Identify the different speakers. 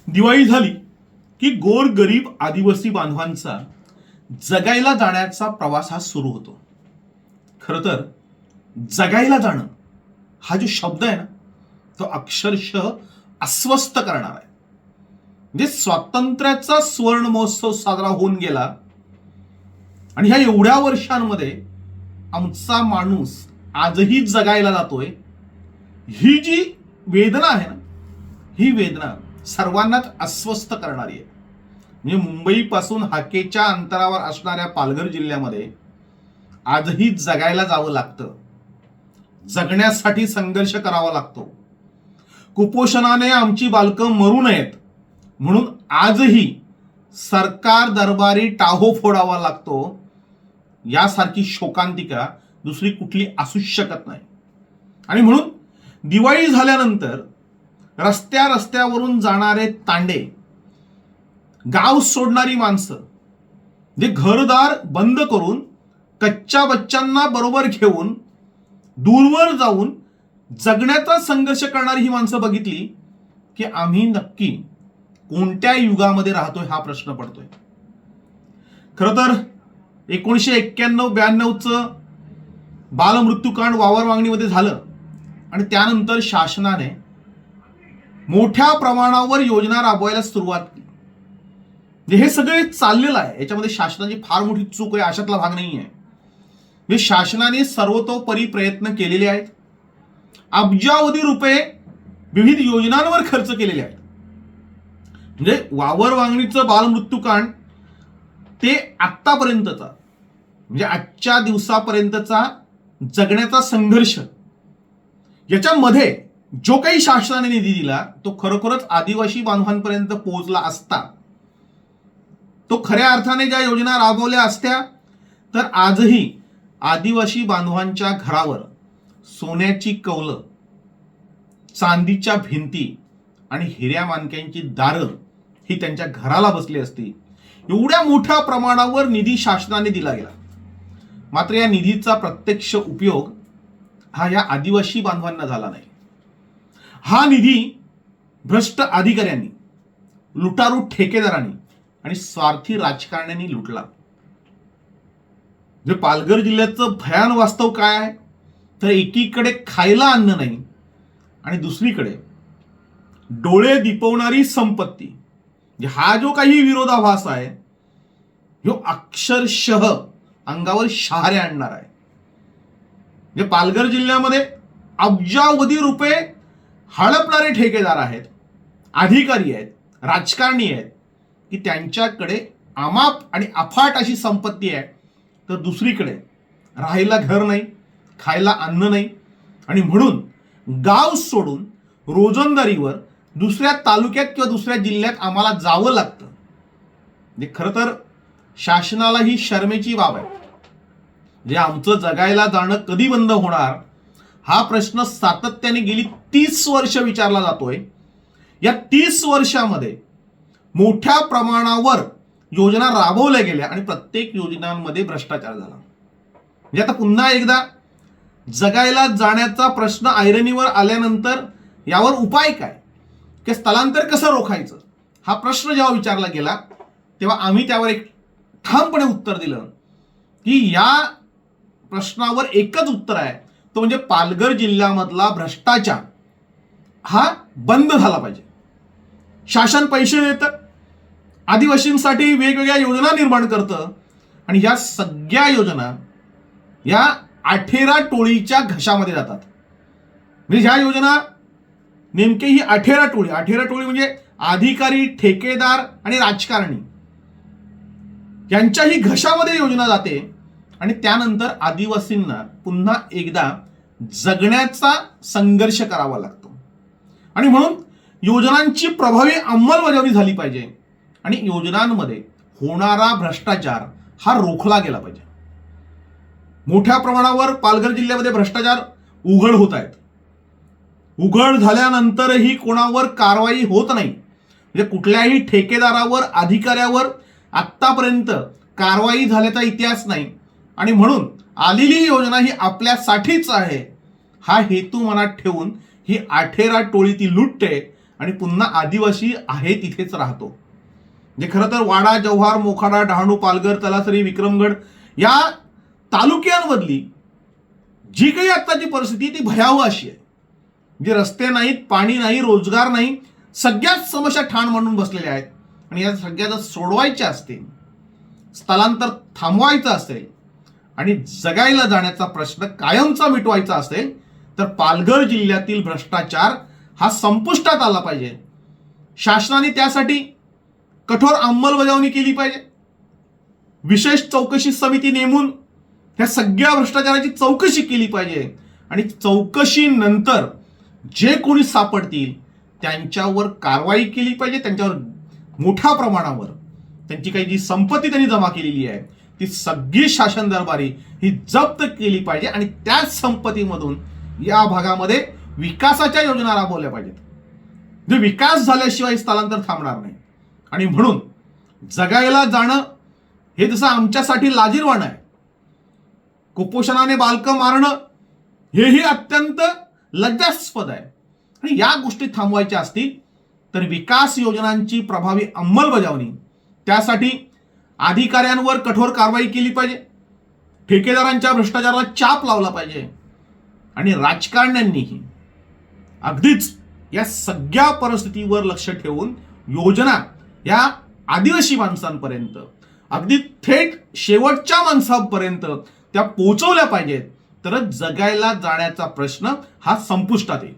Speaker 1: दिवाळी झाली की गोर गरीब आदिवासी बांधवांचा जगायला जाण्याचा प्रवास हा सुरू होतो. खरं तर जगायला जाणं हा जो शब्द आहे ना, तो अक्षरशः अस्वस्थ करणार आहे. म्हणजे स्वातंत्र्याचा स्वर्ण महोत्सव साजरा होऊन गेला आणि ह्या एवढ्या वर्षांमध्ये आमचा माणूस आजही जगायला जातोय. ही जी वेदना आहे ना, ही वेदना सर्वांनाच अस्वस्थ करणारी आहे. म्हणजे मुंबईपासून हाकेच्या अंतरावर असणाऱ्या पालघर जिल्ह्यामध्ये आजही जगायला जावं लागतं. जगण्यासाठी संघर्ष करावा लागतो. कुपोषणाने आमची बालकं मरू नयेत म्हणून आजही सरकार दरबारी टाहो फोडावा लागतो. यासारखी शोकांतिका दुसरी कुठली असूच शकत नाही. आणि म्हणून दिवाळी झाल्यानंतर रस्त्या रस्त्यावरून जाणारे तांडे, गाव सोडणारी माणसं, जे घरदार बंद करून कच्च्या बच्चांना बरोबर घेऊन दूरवर जाऊन जगण्याचा संघर्ष करणारी ही माणसं बघितली की आम्ही नक्की कोणत्या युगामध्ये राहतोय हा प्रश्न पडतोय. खरं तर 1991-92चं बालमृत्यूकांड वावर वांगणीमध्ये झालं आणि त्यानंतर शासनाने मोठ्या प्रमाणावर योजना राबवायला सुरुवात केली. हे सगळे चाललेलं आहे. याच्यामध्ये शासनाची फार मोठी चूक आहे अशातला भाग नाही आहे. म्हणजे शासनाने सर्वतोपरी प्रयत्न केलेले आहेत. अब्जावधी रुपये विविध योजनांवर खर्च केलेले आहेत. म्हणजे वावर वांगणीचं बालमृत्यूकांड ते आत्तापर्यंतचा, म्हणजे आजच्या दिवसापर्यंतचा जगण्याचा संघर्ष, याच्यामध्ये जो काही शासनाने निधी दिला तो खरोखरच आदिवासी बांधवांपर्यंत पोहोचला असता, तो खऱ्या अर्थाने ज्या योजना राबवल्या असत्या, तर आजही आदिवासी बांधवांच्या घरावर सोन्याची कौलं, चांदीच्या भिंती आणि हिऱ्या माणक्यांची दारं ही त्यांच्या घराला बसली असती. एवढ्या मोठ्या प्रमाणावर निधी शासनाने दिला गेला. मात्र या निधीचा प्रत्यक्ष उपयोग हा या आदिवासी बांधवांना झाला नाही. हा निधी भ्रष्ट अधिकाऱ्यांनी, लुटारू ठेकेदारांनी आणि स्वार्थी राजकारण्यांनी लुटला. जे पालघर जिल्ह्याचं भयान वास्तव काय आहे, तर एकीकडे खायला अन्न नाही आणि दुसरीकडे डोळे दिपवणारी संपत्ती. हा जो काही विरोधाभास आहे, ह्यो अक्षरशः अंगावर शहारे आणणार आहे. म्हणजे पालघर जिल्ह्यामध्ये अब्जावधी रुपये हडपणारे ठेकेदार आहेत, अधिकारी आहेत, राजकारणी आहेत की त्यांच्याकडे अमाप आणि अफाट अशी संपत्ती आहे, तर दुसरीकडे राहायला घर नाही, खायला अन्न नाही आणि म्हणून गाव सोडून रोजंदारीवर दुसऱ्या तालुक्यात किंवा दुसऱ्या जिल्ह्यात आम्हाला जावं लागतं. म्हणजे खरं तर शासनाला ही शरमेची बाब आहे. जे आमचं जगायला जाणं कधी बंद होणार हा प्रश्न सातत्याने गेली 30 वर्ष विचारला जातोय. या 30 वर्षामध्ये मोठ्या प्रमाणावर योजना राबवल्या गेल्या आणि प्रत्येक योजनांमध्ये भ्रष्टाचार झाला. म्हणजे आता पुन्हा एकदा जगायला जाण्याचा प्रश्न ऐरणीवर आल्यानंतर यावर उपाय काय, की स्थलांतर कसं रोखायचं, हा प्रश्न जेव्हा विचारला गेला तेव्हा आम्ही त्यावर एक ठामपणे उत्तर दिलं की या प्रश्नावर एकच उत्तर आहे, तो म्हणजे पालघर जिल्ह्यामधला भ्रष्टाचार हा बंद झाला पाहिजे. शासन पैसे देतं, आदिवासींसाठी वेगवेगळ्या योजना निर्माण करतं आणि ह्या सगळ्या योजना या आठेरा टोळीच्या घशामध्ये जातात. म्हणजे ह्या योजना नेमके ही आठेरा टोळी म्हणजे अधिकारी, ठेकेदार आणि राजकारणी यांच्याही घशामध्ये योजना जाते आणि त्यानंतर आदिवासींना पुन्हा एकदा जगण्याचा संघर्ष करावा लागतो. आणि म्हणून योजनांची प्रभावी अंमलबजावणी झाली पाहिजे आणि योजनांमध्ये होणारा भ्रष्टाचार हा रोखला गेला पाहिजे. मोठ्या प्रमाणावर पालघर जिल्ह्यामध्ये भ्रष्टाचार उघड होत आहेत. उघड झाल्यानंतरही कोणावर कारवाई होत नाही. म्हणजे कुठल्याही ठेकेदारावर, अधिकाऱ्यावर आत्तापर्यंत कारवाई झाल्याचा इतिहास नाही. आणि म्हणून आलेली योजना ही आपल्यासाठीच आहे हा हेतू मनात ठेवून ही आठेरा टोळी ती लुटते आणि पुन्हा आदिवासी आहे तिथेच राहतो. म्हणजे खरं तर वाडा, जव्हार, मोखाडा, डहाणू, पालघर, तलासरी, विक्रमगड या तालुक्यांमधली जी काही आत्ताची परिस्थिती ती भयावह अशी आहे. म्हणजे रस्ते नाहीत, पाणी नाही, रोजगार नाही, सगळ्याच समस्या ठाण मांडून बसलेल्या आहेत. आणि या सगळ्या जर सोडवायच्या असतील, स्थलांतर थांबवायचं असेल आणि जगायला जाण्याचा प्रश्न कायमचा मिटवायचा असेल तर पालघर जिल्ह्यातील भ्रष्टाचार हा संपुष्टात आला पाहिजे. शासनाने त्यासाठी कठोर अंमलबजावणी केली पाहिजे. विशेष चौकशी समिती नेमून ह्या सगळ्या भ्रष्टाचाराची चौकशी केली पाहिजे आणि चौकशीनंतर जे कोणी सापडतील त्यांच्यावर कारवाई केली पाहिजे. त्यांच्यावर मोठ्या प्रमाणावर त्यांची काही जी संपत्ती त्यांनी जमा केलेली आहे ती सगळी शासन दरबारी ही जप्त केली पाहिजे आणि त्याच संपत्तीमधून या भागामध्ये विकासाच्या योजना राबवल्या पाहिजेत. जे विकास झाल्याशिवाय स्थलांतर थांबणार नाही. आणि म्हणून जगायला जाणं हे जसं आमच्यासाठी लाजिरवाणं आहे, कुपोषणाने बालकं मारणं हेही अत्यंत लज्जास्पद आहे. आणि या गोष्टी थांबवायच्या असतील तर विकास योजनांची प्रभावी अंमलबजावणी, त्यासाठी अधिकाऱ्यांवर कठोर कारवाई केली पाहिजे, ठेकेदारांच्या भ्रष्टाचाराला चाप लावला पाहिजे आणि राजकारण्यांनीही अगदीच या सगळ्या परिस्थितीवर लक्ष ठेवून योजना या आदिवासी माणसांपर्यंत, अगदी थेट शेवटच्या माणसांपर्यंत त्या पोहोचवल्या पाहिजेत. तरच जगायला जाण्याचा प्रश्न हा संपुष्टात येईल.